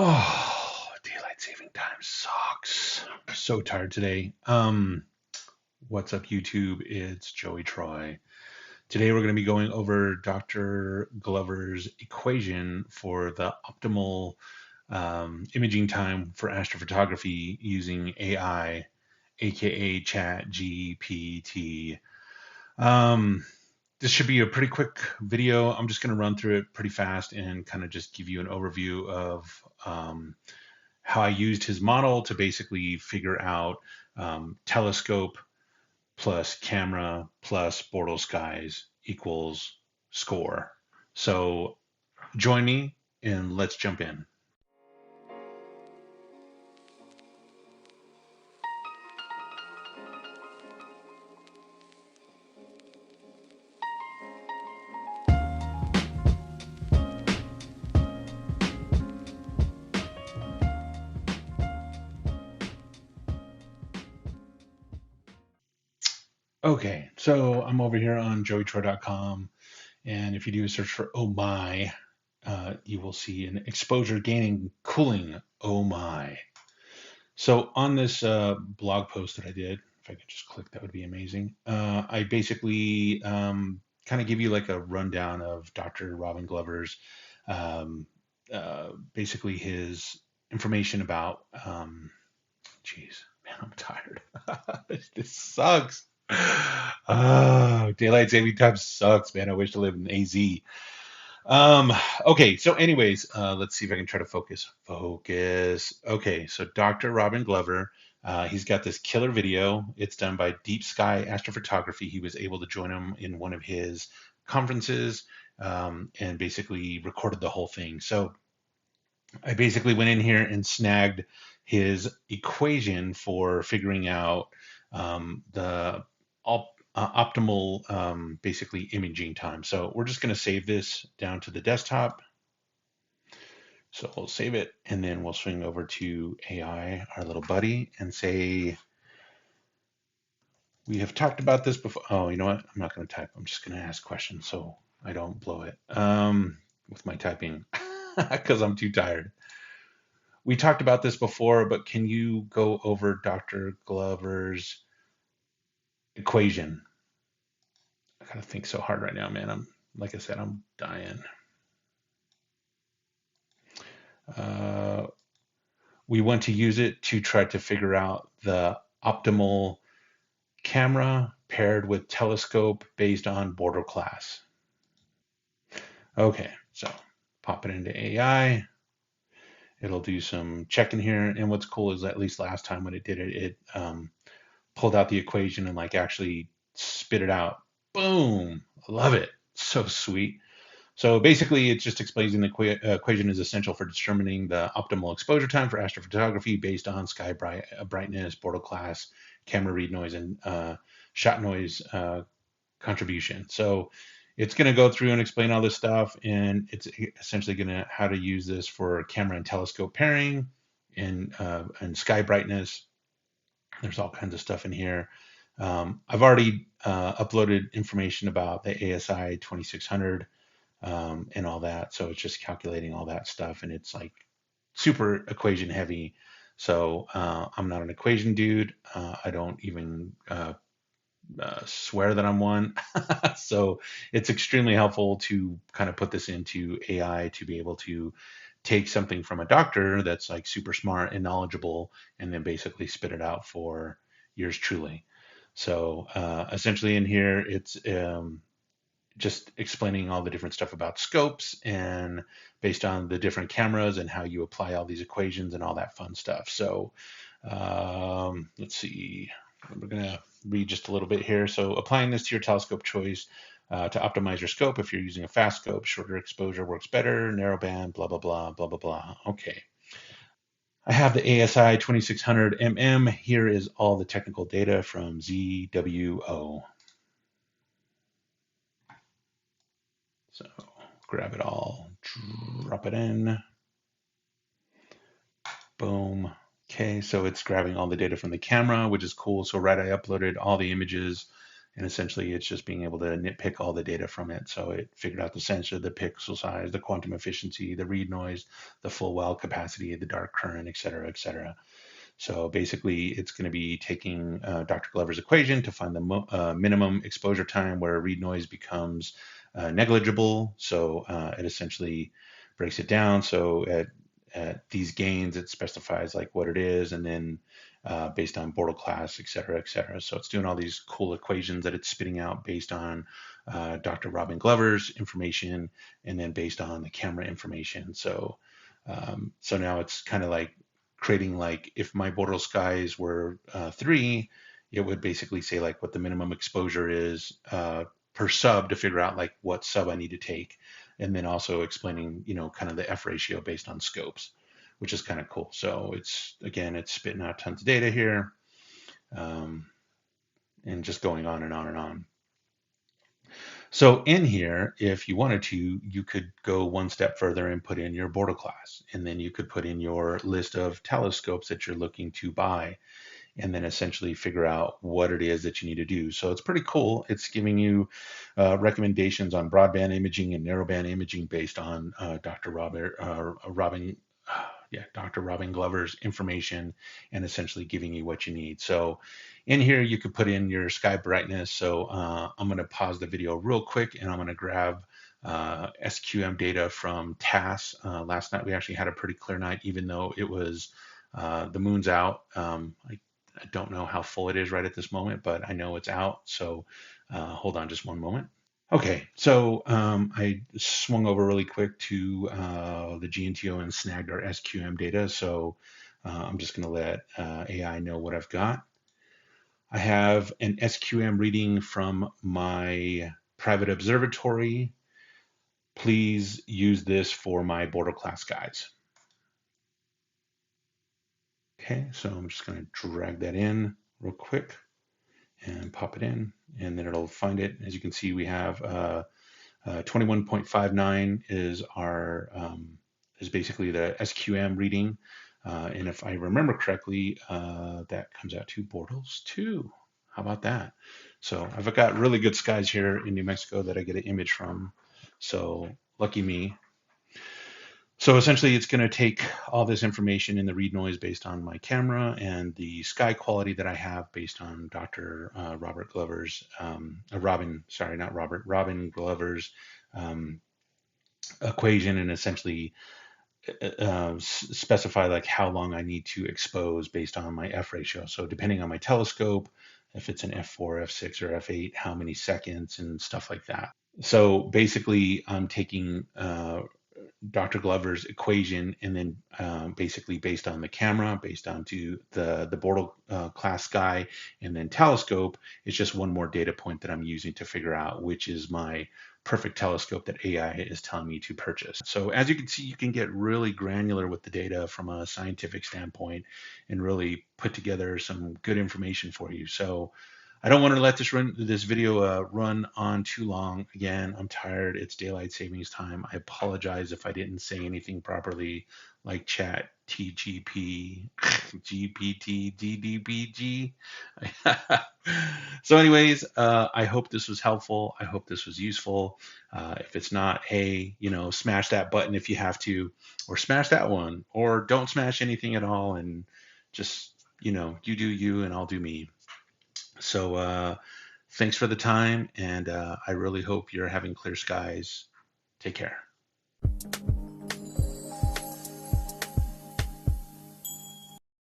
Oh, daylight saving time sucks. I'm so tired today. What's up, YouTube? It's Joey Troy. Today we're going to be going over Dr. Glover's equation for the optimal imaging time for astrophotography using AI, aka ChatGPT. Um, this should be a pretty quick video. I'm just going to run through it pretty fast and kind of just give you an overview of how I used his model to basically figure out telescope plus camera plus Bortle skies equals score. So join me and let's jump in. Okay, so I'm over here on joeytroy.com, and if you do a search for oh my, you will see an exposure gaining cooling oh my. So on this blog post that I did, if I could just click, that would be amazing. I basically kind of give you like a rundown of Dr. Robin Glover's, um, basically his information about. Geez, man, I'm tired. This sucks. Oh, daylight saving time sucks, man. I wish to live in AZ. Um, okay, so anyways, let's see if I can try to focus. Focus. Okay, so Dr. Robin Glover, he's got this killer video. It's done by Deep Sky Astrophotography. He was able to join him in one of his conferences and basically recorded the whole thing. So I basically went in here and snagged his equation for figuring out the optimal basically imaging time. So we're just going to save this down to the desktop. So we'll save it and then we'll swing over to AI, our little buddy, and say, we have talked about this before. Oh, you know what? I'm not going to type. I'm just going to ask questions so I don't blow it with my typing because I'm too tired. We talked about this before, but can you go over Dr. Glover's equation? I gotta think so hard right now, man. Like I said, I'm dying. Uh, we want to use it to try to figure out the optimal camera paired with telescope based on Bortle class. Okay, so pop it into AI. It'll do some checking here. And what's cool is at least last time when it did it, it pulled out the equation and like actually spit it out. Boom! I love it. So sweet. So basically, it just explains the equation is essential for determining the optimal exposure time for astrophotography based on sky brightness, Bortle class, camera read noise, and shot noise contribution. So it's going to go through and explain all this stuff, and it's essentially going to how to use this for camera and telescope pairing and sky brightness. There's all kinds of stuff in here. I've already uploaded information about the ASI 2600 and all that. So it's just calculating all that stuff, and it's like super equation heavy. So I'm not an equation dude. I don't even swear that I'm one. So it's extremely helpful to kind of put this into AI to be able to take something from a doctor that's like super smart and knowledgeable and then basically spit it out for yours truly. So essentially in here, it's just explaining all the different stuff about scopes and based on the different cameras and how you apply all these equations and all that fun stuff. So let's see. We're going to read just a little bit here. So applying this to your telescope choice to optimize your scope. If you're using a fast scope, shorter exposure works better, narrowband, blah, blah, blah, blah, blah, blah. Okay. I have the ASI 2600 mm. Here is all the technical data from ZWO. So grab it all, drop it in. Boom. Okay, so it's grabbing all the data from the camera, which is cool. So right, I uploaded all the images And essentially it's just being able to nitpick all the data from it. So it figured out the sensor, the pixel size, the quantum efficiency, the read noise, the full well capacity, the dark current, et cetera, et cetera. So basically, it's going to be taking Dr. Glover's equation to find the minimum exposure time where read noise becomes negligible. So it essentially breaks it down. So at these gains, it specifies like what it is, and then based on Bortle class, et cetera, et cetera. So it's doing all these cool equations that it's spitting out based on Dr. Robin Glover's information, and then based on the camera information. So now it's kind of like creating, like, if my Bortle skies were 3, it would basically say like what the minimum exposure is per sub to figure out like what sub I need to take, and then also explaining, kind of the F ratio based on scopes, which is kind of cool. So it's spitting out tons of data here, um, and just going on and on and on. So in here, if you wanted to, you could go one step further and put in your Bortle class, and then you could put in your list of telescopes that you're looking to buy, and then essentially figure out what it is that you need to do. So it's pretty cool. It's giving you recommendations on broadband imaging and narrowband imaging based on Dr. Robin Glover's information, and essentially giving you what you need. So in here, you could put in your sky brightness. So I'm going to pause the video real quick, and I'm going to grab SQM data from TASS. Last night, we actually had a pretty clear night, even though it was the moon's out. I don't know how full it is right at this moment, but I know it's out. So hold on just one moment. Okay, so I swung over really quick to the GNTO and snagged our SQM data. So I'm just going to let AI know what I've got. I have an SQM reading from my private observatory. Please use this for my Bortle class guys. Okay, so I'm just going to drag that in real quick and pop it in, and then it'll find it. As you can see, we have 21.59 is our is basically the SQM reading, and if I remember correctly, that comes out to Bortles 2. How about that? So I've got really good skies here in New Mexico that I get an image from. So lucky me. So essentially, it's going to take all this information in the read noise based on my camera and the sky quality that I have based on Dr. Robin Glover's equation, and essentially specify like how long I need to expose based on my F ratio. So depending on my telescope, if it's an F4, F6, or F8, how many seconds and stuff like that. So basically, I'm taking Dr. Glover's equation, and then basically based on the camera, based onto the Bortle class sky, and then telescope, it's just one more data point that I'm using to figure out which is my perfect telescope that AI is telling me to purchase. So as you can see, you can get really granular with the data from a scientific standpoint and really put together some good information for you. So I don't want to let this video run on too long. Again, I'm tired. It's daylight savings time. I apologize if I didn't say anything properly, like chat, TGP, GPT, DDBG. So anyways, I hope this was helpful. I hope this was useful. If it's not, hey, smash that button if you have to, or smash that one, or don't smash anything at all, and just, you do you and I'll do me. So thanks for the time, and I really hope you're having clear skies. Take care.